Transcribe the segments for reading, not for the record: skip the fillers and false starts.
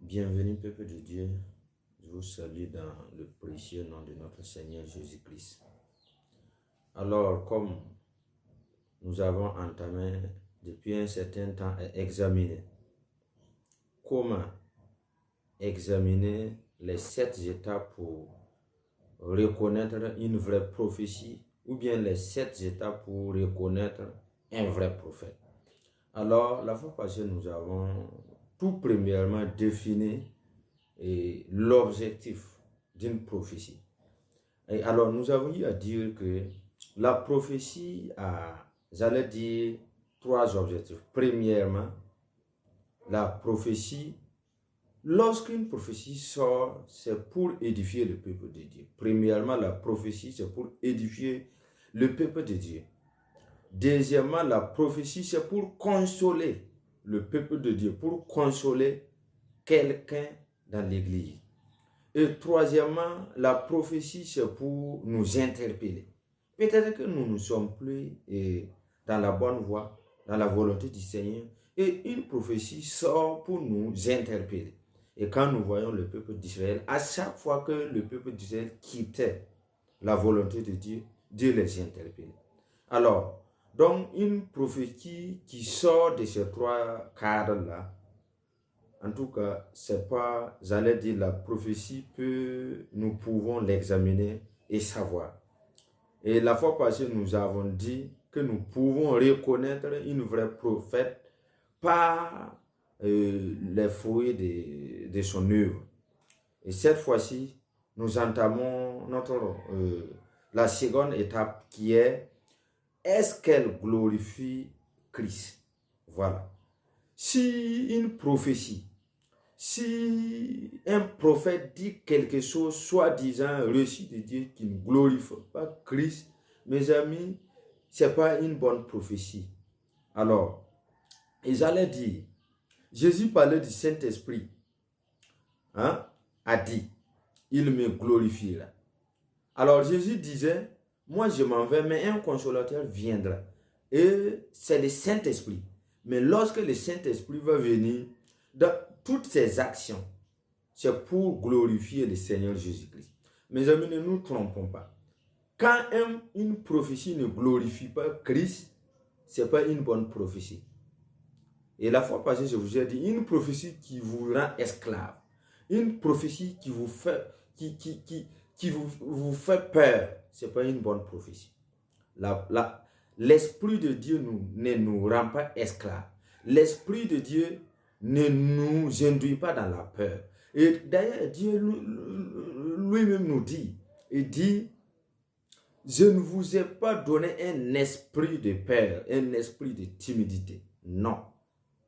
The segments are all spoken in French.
Bienvenue, peuple de Dieu. Je vous salue dans le précieux nom de notre Seigneur Jésus-Christ. Alors, comme nous avons entamé depuis un certain temps à examiner comment examiner les 7 étapes pour reconnaître une vraie prophétie ou bien les 7 étapes pour reconnaître un vrai prophète. Alors, la fois passée, nous avons tout premièrement défini l'objectif d'une prophétie. Et alors, nous avons eu à dire que la prophétie a, j'allais dire, 3 objectifs. Premièrement, la prophétie, lorsqu'une prophétie sort, c'est pour édifier le peuple de Dieu. Premièrement, la prophétie, c'est pour édifier le peuple de Dieu. Deuxièmement, la prophétie, c'est pour consoler le peuple de Dieu, pour consoler quelqu'un dans l'église. Et troisièmement, la prophétie, c'est pour nous interpeller. Peut-être que nous ne sommes plus dans la bonne voie, dans la volonté du Seigneur, et une prophétie sort pour nous interpeller. Et quand nous voyons le peuple d'Israël, à chaque fois que le peuple d'Israël quittait la volonté de Dieu, Dieu les interpellait. Alors, donc une prophétie qui sort de ces 3 cadres-là, en tout cas, c'est pas, j'allais dire, la prophétie nous pouvons l'examiner et savoir. Et la fois passée, nous avons dit que nous pouvons reconnaître une vraie prophète par les fruits de son œuvre. Et cette fois-ci, nous entamons la seconde étape qui est-ce qu'elle glorifie Christ? Voilà. Si une prophétie, si un prophète dit quelque chose, soi-disant reçu de Dieu qui ne glorifie pas Christ, mes amis, ce n'est pas une bonne prophétie. Alors, ils allaient dire, Jésus parlait du Saint-Esprit, a dit, il me glorifiera. Alors Jésus disait, moi je m'en vais, mais un consolateur viendra. Et c'est le Saint-Esprit. Mais lorsque le Saint-Esprit va venir, dans toutes ses actions, c'est pour glorifier le Seigneur Jésus-Christ. Mes amis, ne nous trompons pas. Quand une prophétie ne glorifie pas Christ, ce n'est pas une bonne prophétie. Et la fois passée, je vous ai dit, une prophétie qui vous rend esclave, une prophétie qui vous fait, vous fait peur, ce n'est pas une bonne prophétie. L'Esprit de Dieu ne nous rend pas esclaves. L'Esprit de Dieu ne nous induit pas dans la peur. Et d'ailleurs, Dieu lui-même nous dit, il dit, je ne vous ai pas donné un esprit de peur, un esprit de timidité. Non.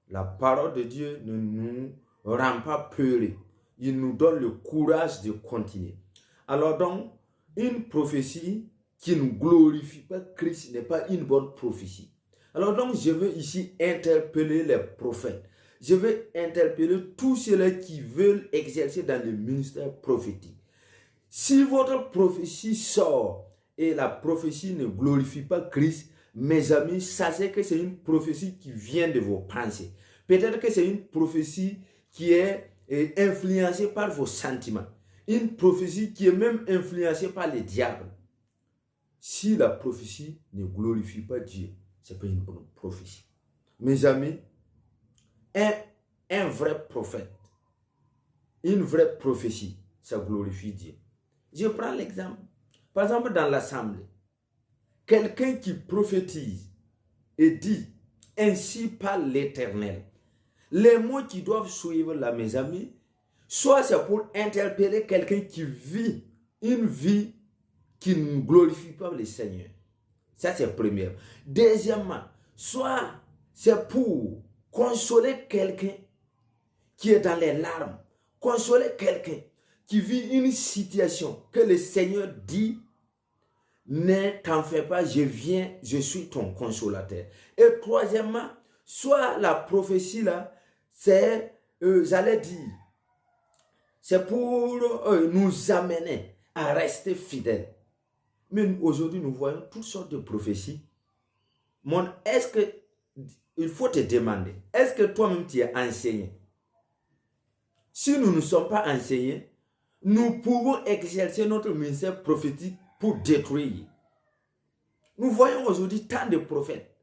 La parole de Dieu ne nous rend pas peureux. Il nous donne le courage de continuer. Alors donc, une prophétie qui ne glorifie pas Christ n'est pas une bonne prophétie. Alors donc, je veux ici interpeller les prophètes. Je veux interpeller tous ceux-là qui veulent exercer dans le ministère prophétique. Si votre prophétie sort et la prophétie ne glorifie pas Christ, mes amis, sachez que c'est une prophétie qui vient de vos pensées. Peut-être que c'est une prophétie qui est influencée par vos sentiments. Une prophétie qui est même influencée par le diable. Si la prophétie ne glorifie pas Dieu, ce n'est pas une bonne prophétie. Mes amis, un vrai prophète, une vraie prophétie, ça glorifie Dieu. Je prends l'exemple. Par exemple, dans l'assemblée, quelqu'un qui prophétise et dit, ainsi parle l'Éternel. Les mots qui doivent suivre là, mes amis, soit c'est pour interpeller quelqu'un qui vit une vie qui ne glorifie pas le Seigneur. Ça, c'est première. Deuxièmement, soit c'est pour consoler quelqu'un qui est dans les larmes, consoler quelqu'un qui vit une situation que le Seigneur dit, ne t'en fais pas, je viens, je suis ton consolateur. Et troisièmement, soit la prophétie là, c'est, j'allais dire, c'est pour nous amener à rester fidèles. Mais aujourd'hui, nous voyons toutes sortes de prophéties. Est-ce que, il faut te demander, est-ce que toi-même tu es enseigné? si nous ne sommes pas enseignés, nous pouvons exercer notre ministère prophétique pour détruire. Nous voyons aujourd'hui tant de prophètes.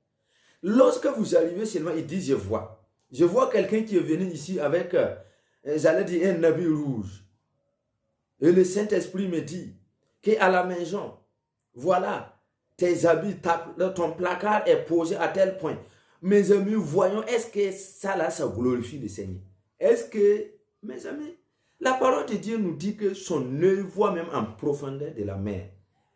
Lorsque vous arrivez seulement, ils disent, je vois quelqu'un qui est venu ici avec, j'allais dire, un habit rouge. Et le Saint-Esprit me dit qu'à la maison, voilà, tes habits, ton placard est posé à tel point. Mes amis, voyons, est-ce que ça là, ça glorifie le Seigneur? Est-ce que, mes amis, la parole de Dieu nous dit que son œil voit même en profondeur de la mer.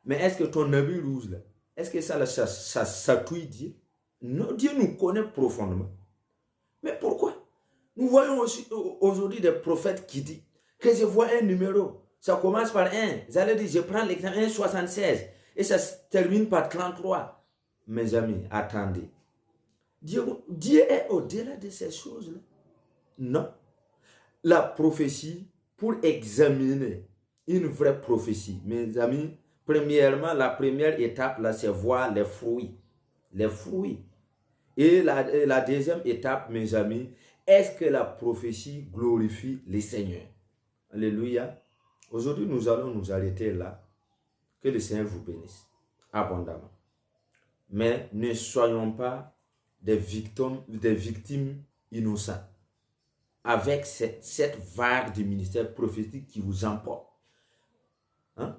Mais est-ce que ton habit rouge là, est-ce que ça là, ça touille Dieu? Non, Dieu nous connaît profondément. Mais pourquoi? Nous voyons aussi aujourd'hui des prophètes qui disent que je vois un numéro. Ça commence par 1. Vous allez dire, je prends l'exemple 1,76 et ça se termine par 33. Mes amis, attendez. Dieu est au-delà de ces choses-là. Non. La prophétie, pour examiner une vraie prophétie, mes amis, premièrement, la première étape, là, c'est voir les fruits. Les fruits. Et la deuxième étape, mes amis, est-ce que la prophétie glorifie le Seigneur? Alléluia. Aujourd'hui, nous allons nous arrêter là. Que le Seigneur vous bénisse abondamment. Mais ne soyons pas des victimes innocentes avec cette vague du ministère prophétique qui vous emporte. Hein?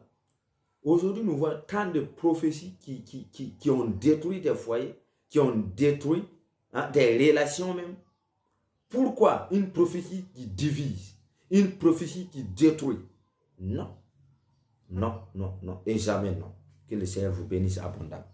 Aujourd'hui, nous voyons tant de prophéties qui ont détruit des foyers, qui ont détruit des relations même. Pourquoi une prophétie qui divise, une prophétie qui détruit? Non, non, non, non, et jamais non. Que le Seigneur vous bénisse abondamment.